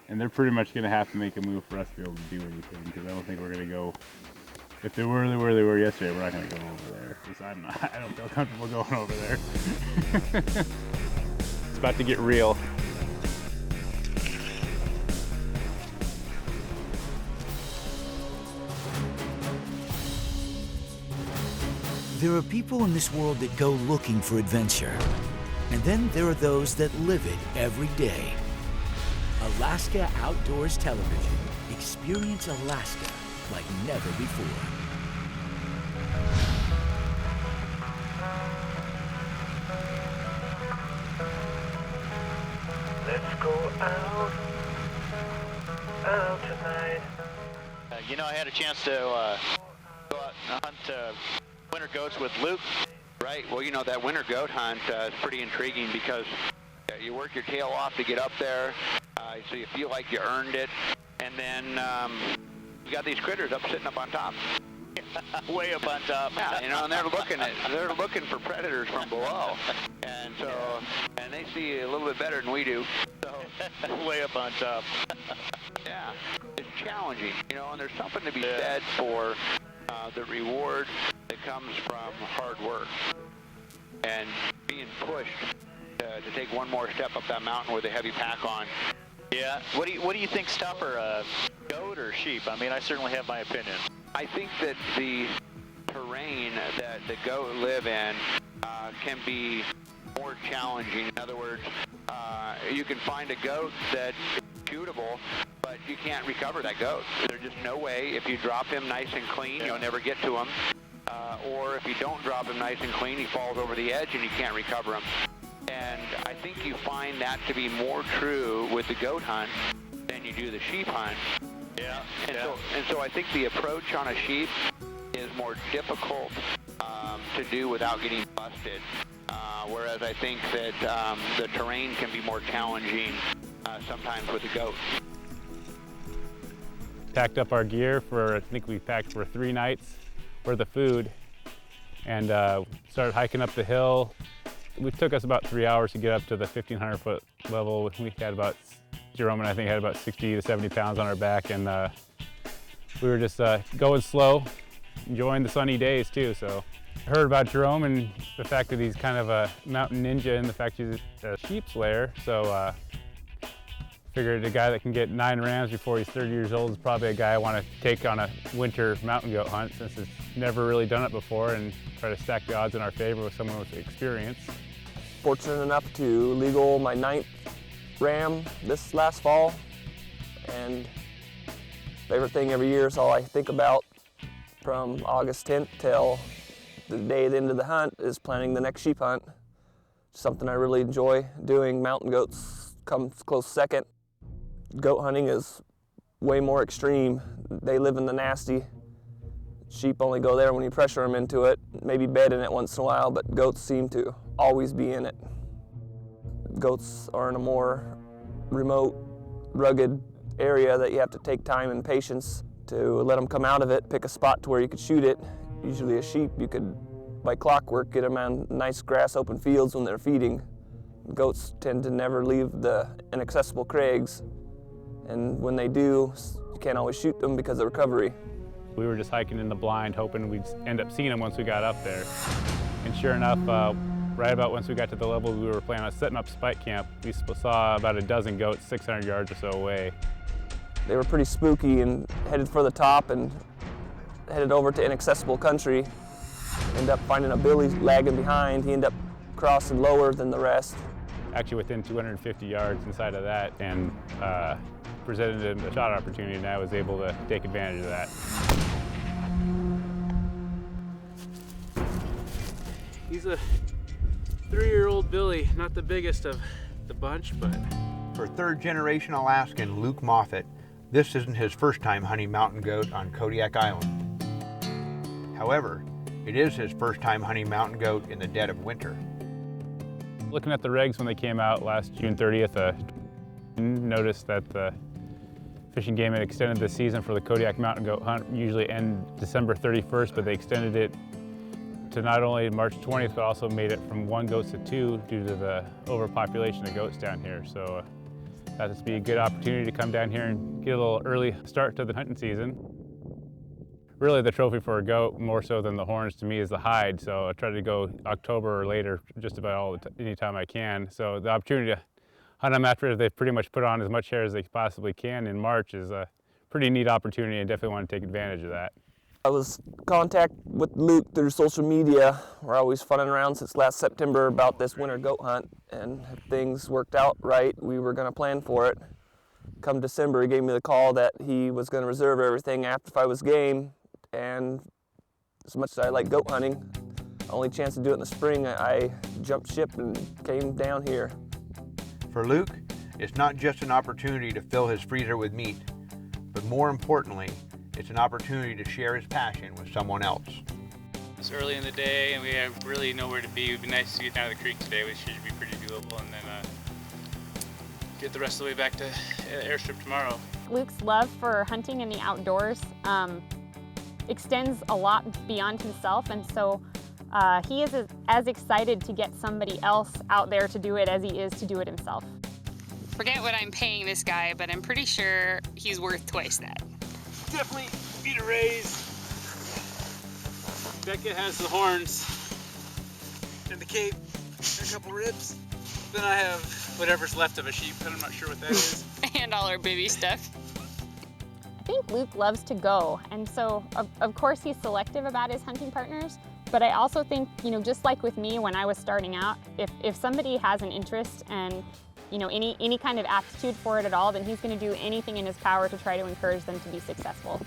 And they're pretty much going to have to make a move for us to be able to do anything, because I don't think we're going to go, if they were where they were yesterday, we're not going to go over there. Because I don't feel comfortable going over there. It's about to get real. There are people in this world that go looking for adventure. And then there are those that live it every day. Alaska Outdoors Television. Experience Alaska like never before. Let's go out tonight. You know, I had a chance to go out and hunt winter goats with Luke. Right, well, you know, that winter goat hunt is pretty intriguing because you work your tail off to get up there, so you feel like you earned it, and then you got these critters sitting up on top. Way up on top. Yeah, you know, and they're looking for predators from below, and so and they see a little bit better than we do. So way up on top. Yeah, it's challenging, you know, and there's something to be said for the reward that comes from hard work and being pushed to take one more step up that mountain with a heavy pack on. Yeah. What do you think's tougher, goat or sheep? I mean, I certainly have my opinion. I think that the terrain that the goat live in can be more challenging. In other words, you can find a goat that is shootable, but you can't recover that goat. There's just no way. If you drop him nice and clean, you'll never get to him. Or if you don't drop him nice and clean, he falls over the edge and you can't recover him. And I think you find that to be more true with the goat hunt than you do the sheep hunt. Yeah. And so I think the approach on a sheep is more difficult to do without getting busted. Whereas I think that the terrain can be more challenging sometimes with the goat. Packed up our gear for, I think we packed for 3 nights worth of food, and started hiking up the hill. It took us about 3 hours to get up to the 1,500 foot level. We had about, Jerome and I think had about 60 to 70 pounds on our back, and we were just going slow, enjoying the sunny days too. So I heard about Jerome and the fact that he's kind of a mountain ninja and the fact he's a sheep slayer. So figured a guy that can get 9 rams before he's 30 years old is probably a guy I want to take on a winter mountain goat hunt, since it's never really done it before, and try to stack the odds in our favor with someone with experience. Fortunate enough to legal my 9th ram this last fall, and favorite thing every year is all I think about from August 10th till the day at the end of the hunt is planning the next sheep hunt. Something I really enjoy doing. Mountain goats comes close second. Goat hunting is way more extreme. They live in the nasty. Sheep only go there when you pressure them into it, maybe bed in it once in a while, but goats seem to always be in it. Goats are in a more remote, rugged area that you have to take time and patience to let them come out of it, pick a spot to where you could shoot it. Usually a sheep, you could, by clockwork, get them on nice grass open fields when they're feeding. Goats tend to never leave the inaccessible crags, and when they do, you can't always shoot them because of recovery. We were just hiking in the blind, hoping we'd end up seeing them once we got up there. And sure enough, right about once we got to the level we were planning on setting up spike camp, we saw about a dozen goats 600 yards or so away. They were pretty spooky and headed for the top and headed over to inaccessible country. Ended up finding a billy lagging behind. He ended up crossing lower than the rest. Actually within 250 yards inside of that, and presented a shot opportunity, and I was able to take advantage of that. He's a 3-year-old billy, not the biggest of the bunch, but... For 3rd-generation Alaskan Luke Moffett, this isn't his first time hunting mountain goat on Kodiak Island. However, it is his first time hunting mountain goat in the dead of winter. Looking at the regs when they came out last June 30th, noticed that the Fish and Game had extended the season for the Kodiak mountain goat hunt. Usually end December 31st, but they extended it to not only March 20th, but also made it from 1 goat to 2 due to the overpopulation of goats down here. So Thought this would be a good opportunity to come down here and get a little early start to the hunting season. Really the trophy for a goat, more so than the horns to me, is the hide. So I try to go October or later just about any time I can. So the opportunity to hunt them after they've pretty much put on as much hair as they possibly can in March is a pretty neat opportunity, and definitely want to take advantage of that. I was in contact with Luke through social media. We're always funning around since last September about this winter goat hunt, and if things worked out right, we were going to plan for it. Come December, he gave me the call that he was going to reserve everything after if I was game, and as much as I like goat hunting, only chance to do it in the spring, I jumped ship and came down here. For Luke, it's not just an opportunity to fill his freezer with meat, but more importantly, it's an opportunity to share his passion with someone else. It's early in the day and we have really nowhere to be. It'd be nice to get down to the creek today, which should be pretty doable, and then get the rest of the way back to the airstrip tomorrow. Luke's love for hunting and the outdoors extends a lot beyond himself, and so he is as excited to get somebody else out there to do it as he is to do it himself. Forget what I'm paying this guy, but I'm pretty sure he's worth twice that. Definitely need a raise. Becca has the horns and the cape and a couple ribs. Then I have whatever's left of a sheep, and I'm not sure what that is. And all our baby stuff. I think Luke loves to go, and so of course he's selective about his hunting partners, but I also think, you know, just like with me when I was starting out, if somebody has an interest and, you know, any kind of aptitude for it at all, then he's going to do anything in his power to try to encourage them to be successful.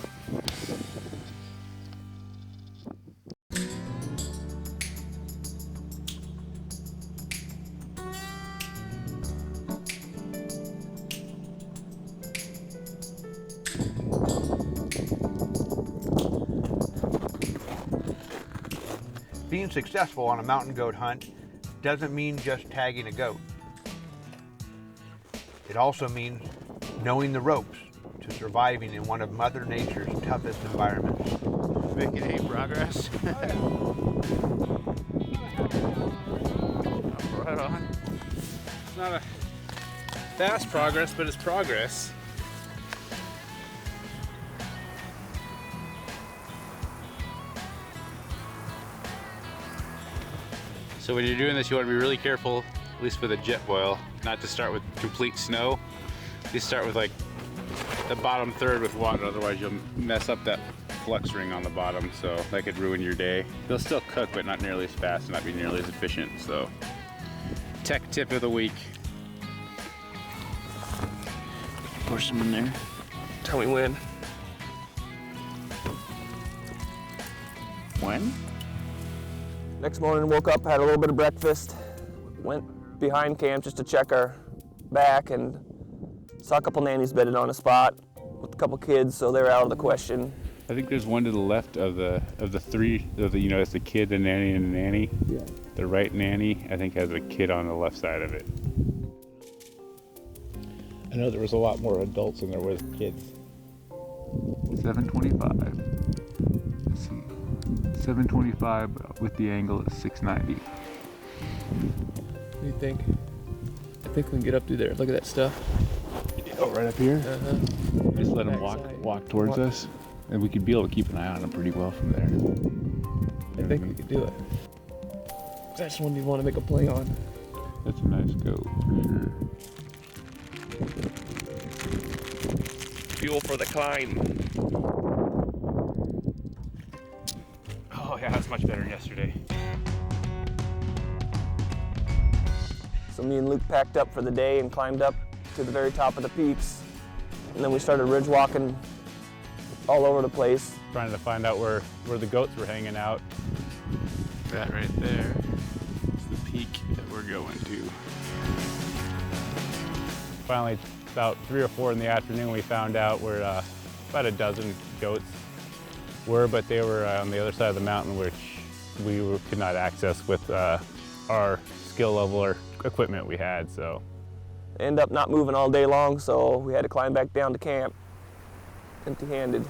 Being successful on a mountain goat hunt doesn't mean just tagging a goat. It also means knowing the ropes to surviving in one of Mother Nature's toughest environments. Making any progress? Right on. It's not a fast progress, but it's progress. So when you're doing this, you want to be really careful, at least with a jet boil, not to start with complete snow. You start with like the bottom third with water, otherwise you'll mess up that flux ring on the bottom, so that could ruin your day. They'll still cook, but not nearly as fast and not be nearly as efficient, so. Tech tip of the week. Pour some in there. Tell me when. When? Next morning, woke up, had a little bit of breakfast, went behind camp just to check our back, and saw a couple nannies bedded on a spot with a couple kids, so they're out of the question. I think there's one to the left of the three, you know, it's the kid, the nanny, and the nanny. Yeah. The right nanny, I think, has a kid on the left side of it. I know there was a lot more adults than there was kids. 725. Let's see. 725 with the angle is 690. What do you think? I think we can get up through there. Look at that stuff. Oh, right up here? Uh-huh. Just let them walk towards us, and we could be able to keep an eye on them pretty well from there. I think we could do it. That's one you want to make a play on. That's a nice goat, for sure. Fuel for the climb. Oh yeah, that's much better than yesterday. So me and Luke packed up for the day and climbed up to the very top of the peaks. And then we started ridge walking all over the place. Trying to find out where the goats were hanging out. That right there is the peak that we're going to. Finally, about 3 or 4 in the afternoon, we found out where about a dozen goats were, but they were on the other side of the mountain, which we could not access with our skill level or equipment we had. So End up not moving all day long, so we had to climb back down to camp empty-handed.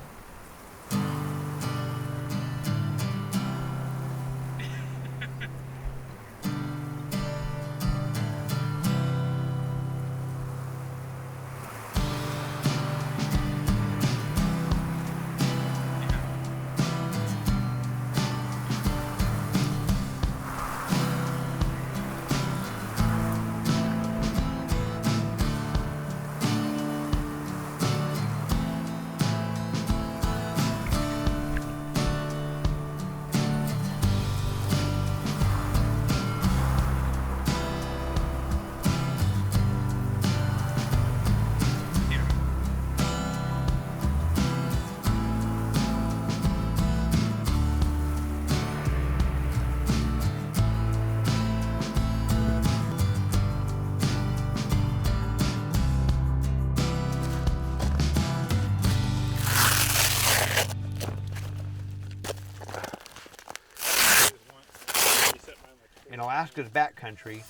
Alaska's backcountry,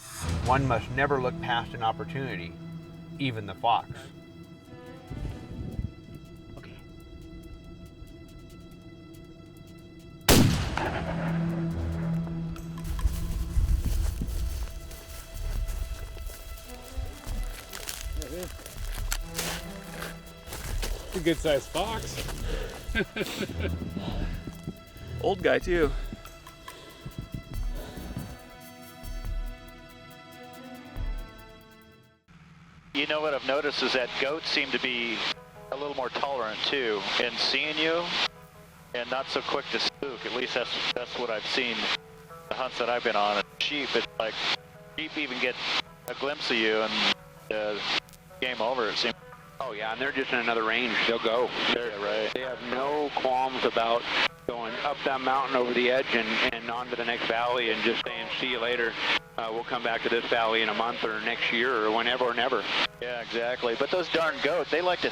one must never look past an opportunity, even the fox. It's a good sized fox. Old guy too. You know what I've noticed is that goats seem to be a little more tolerant too in seeing you and not so quick to spook. At least that's what I've seen the hunts that I've been on. And sheep, it's like sheep even get a glimpse of you and game over, it seems. Oh yeah, and they're just in another range. They'll go. Right. They have no qualms about going up that mountain over the edge and on to the next valley and just saying, see you later. We'll come back to this valley in a month or next year or whenever or never. Yeah, exactly. But those darn goats, they like to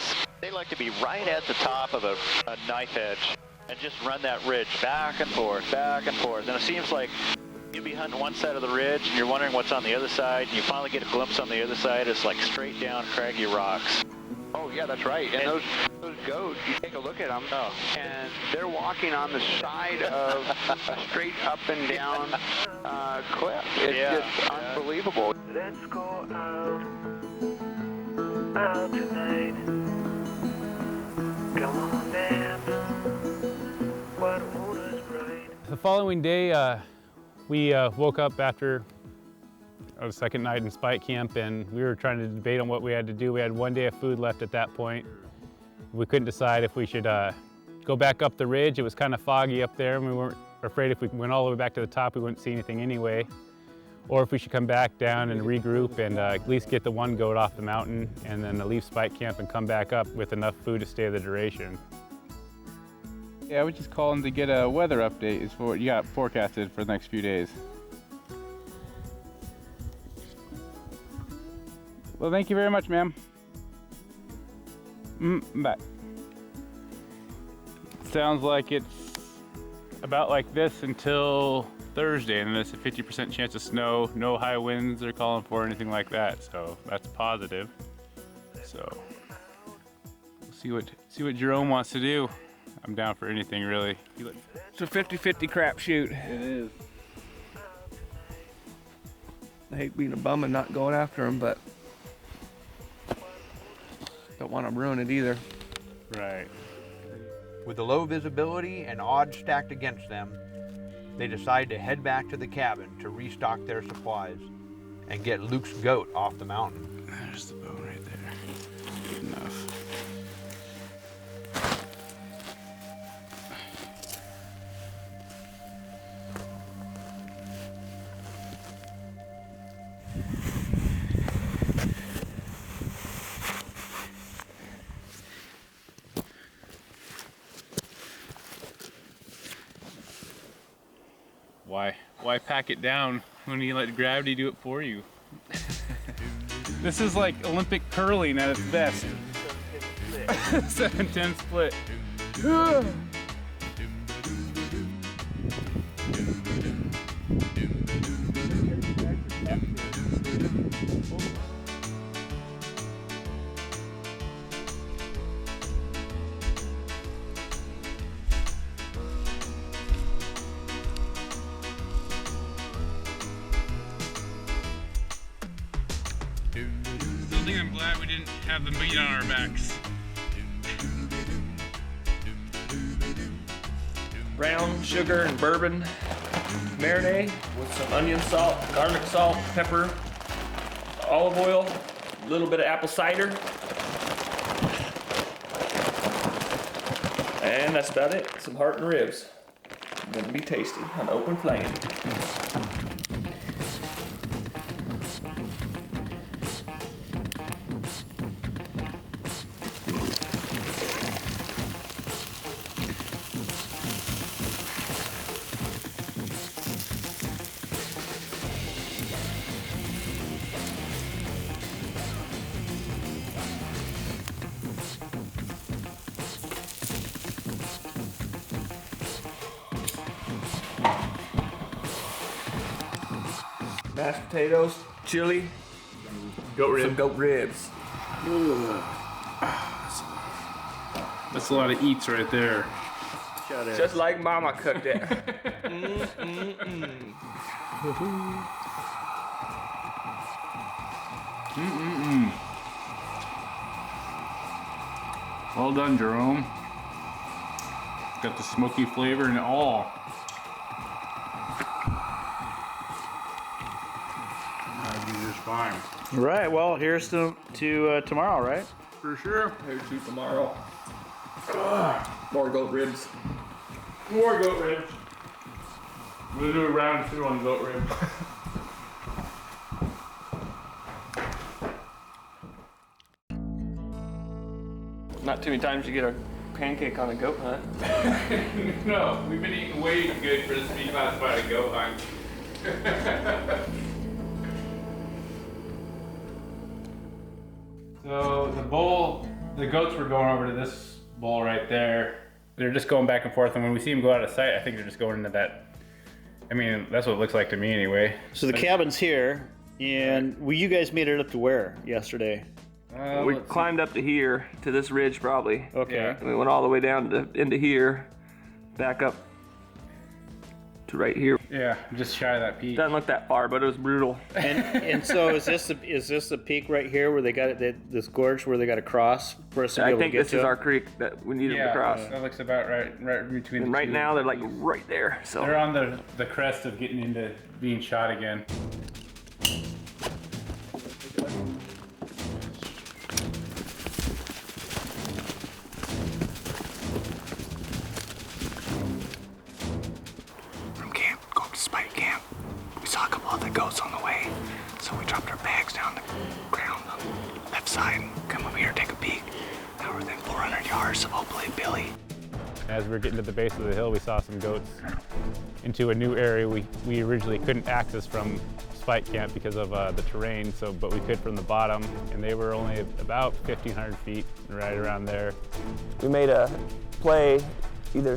be right at the top of a knife edge and just run that ridge back and forth, back and forth. And it seems like you'll be hunting one side of the ridge and you're wondering what's on the other side, and you finally get a glimpse on the other side. It's like straight down craggy rocks. Oh yeah, that's right. And those goats, you take a look at them, and they're walking on the side of a straight up and down cliff. It's just unbelievable. Let's go out tonight. Come on, man. What moon is bright? The following day, we woke up after the second night in Spike Camp, and we were trying to debate on what we had to do. We had one day of food left at that point. We couldn't decide if we should go back up the ridge. It was kind of foggy up there, and we weren't afraid if we went all the way back to the top, we wouldn't see anything anyway. Or if we should come back down and regroup and at least get the one goat off the mountain and then leave Spike Camp and come back up with enough food to stay the duration. Yeah, I was just calling to get a weather update as for what you got forecasted for the next few days. Well, thank you very much, ma'am. Bye. Sounds like it's about like this until Thursday, and then there's a 50% chance of snow. No high winds they're calling for, or anything like that, so that's positive. So we'll see what Jerome wants to do. I'm down for anything, really. It's a 50-50 crapshoot. It is. I hate being a bum and not going after him, but don't want to ruin it either. Right. With the low visibility and odds stacked against them, they decide to head back to the cabin to restock their supplies and get Luke's goat off the mountain. There's the bone right there. Good enough. Why pack it down when you let gravity do it for you? This is like Olympic curling at its best. 7-10 split. I think I'm glad we didn't have the meat on our backs. Brown sugar and bourbon marinade with some onion salt, garlic salt, pepper, olive oil, a little bit of apple cider. And that's about it. Some heart and ribs. Gonna be tasty on open flame. mashed potatoes, chili, some goat ribs. That's a lot of eats right there. Just like Mama cooked it. Well done, Jerome. Got the smoky flavor and all. That'd be just fine. Right. Well, here's to tomorrow, right? For sure. Here's to tomorrow. More goat ribs. More goat ribs. We'll do a round 2 on goat ribs. Not too many times you get a pancake on a goat hunt. No, we've been eating way too good for this to be classified a goat hunt. So the bowl, the goats were going over to this bowl right there. They're just going back and forth, and when we see them go out of sight, I think they're just going into that. I mean, that's what it looks like to me anyway. So the cabin's here, and you guys made it up to where yesterday? We climbed up to here, to this ridge probably. Okay. Yeah. We went all the way down to into here, back up to right here. Yeah, just shy of that peak. Doesn't look that far, but it was brutal. And so is this the peak right here where they got it, this gorge where they got to cross for us to be able to get to? I think this is our creek that we needed to cross. That looks about right between and the right two. now they're like right there. So they're on the crest of getting into being shot again. From camp, going to spike camp, we saw a couple other goats on the way, so we dropped our bags down the ground on the left side and come over here and take a peek. Now we're within 400 yards of hopefully Billy. As we were getting to the base of the hill, we saw some goats into a new area we originally couldn't access from spike camp because of the terrain, but we could from the bottom, and they were only about 1,500 feet, right around there. We made a play, either,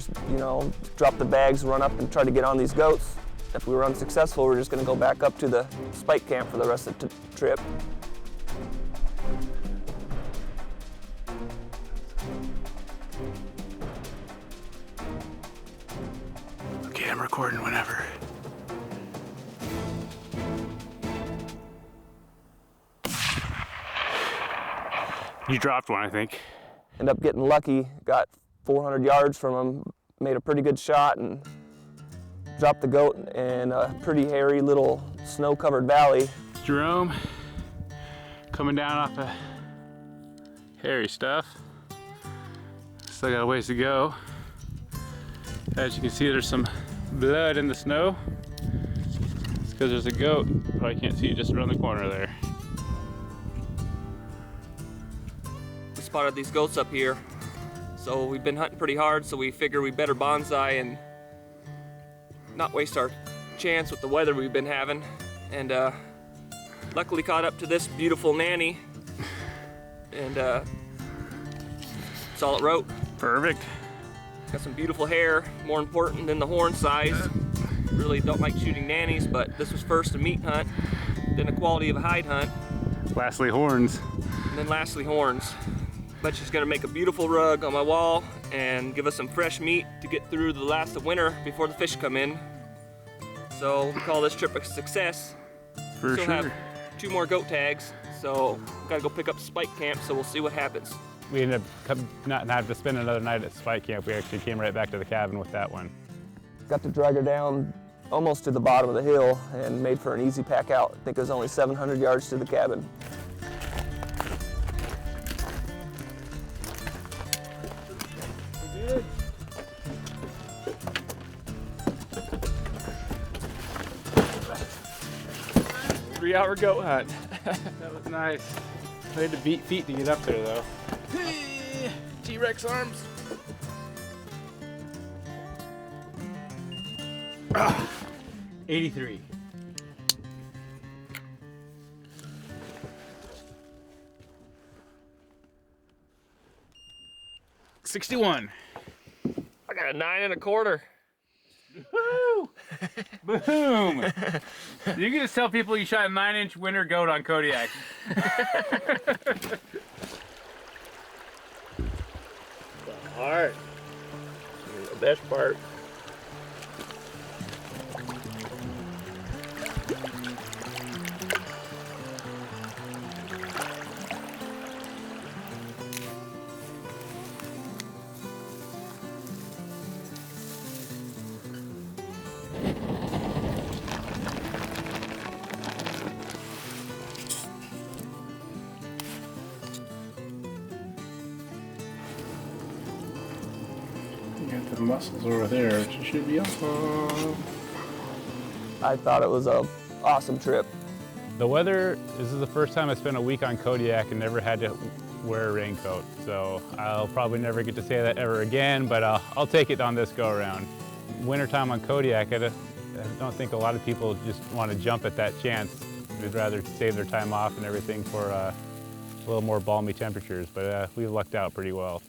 drop the bags, run up and try to get on these goats. If we were unsuccessful, we're just gonna go back up to the spike camp for the rest of the trip. Okay, I'm recording whenever. You dropped one, I think. Ended up getting lucky, got 400 yards from him, made a pretty good shot and dropped the goat in a pretty hairy little snow-covered valley. Jerome, coming down off the hairy stuff. Still got a ways to go. As you can see, there's some blood in the snow. It's because there's a goat. Probably can't see it just around the corner there. we spotted these goats up here. So we've been hunting pretty hard, so we figure we better bonsai and not waste our chance with the weather we've been having. And luckily caught up to this beautiful nanny. And that's all it wrote. Perfect. Got some beautiful hair, more important than the horn size. Really don't like shooting nannies, but this was first a meat hunt, then a quality of a hide hunt. Lastly, horns. And then lastly, horns. But she's gonna make a beautiful rug on my wall and give us some fresh meat to get through the last of winter before the fish come in. So we call this trip a success. For Still sure. have 2 more goat tags, so gotta go pick up spike camp, so we'll see what happens. We ended up not having to spend another night at spike camp. We actually came right back to the cabin with that one. Got to drag her down almost to the bottom of the hill and made for an easy pack out. I think it was only 700 yards to the cabin. Good. 3-hour goat hunt. That was nice. I had to beat feet to get up there though. T-Rex arms. 83. I got a 9 1/4. Woo! Boom! You can just tell people you shot a 9-inch winter goat on Kodiak. The heart. The best part. Got the mussels over there, which should be awesome. I thought it was a awesome trip. The weather, this is the first time I spent a week on Kodiak and never had to wear a raincoat. So I'll probably never get to say that ever again, but I'll take it on this go around. Wintertime on Kodiak, I don't think a lot of people just want to jump at that chance. They'd rather save their time off and everything for a little more balmy temperatures, but we lucked out pretty well.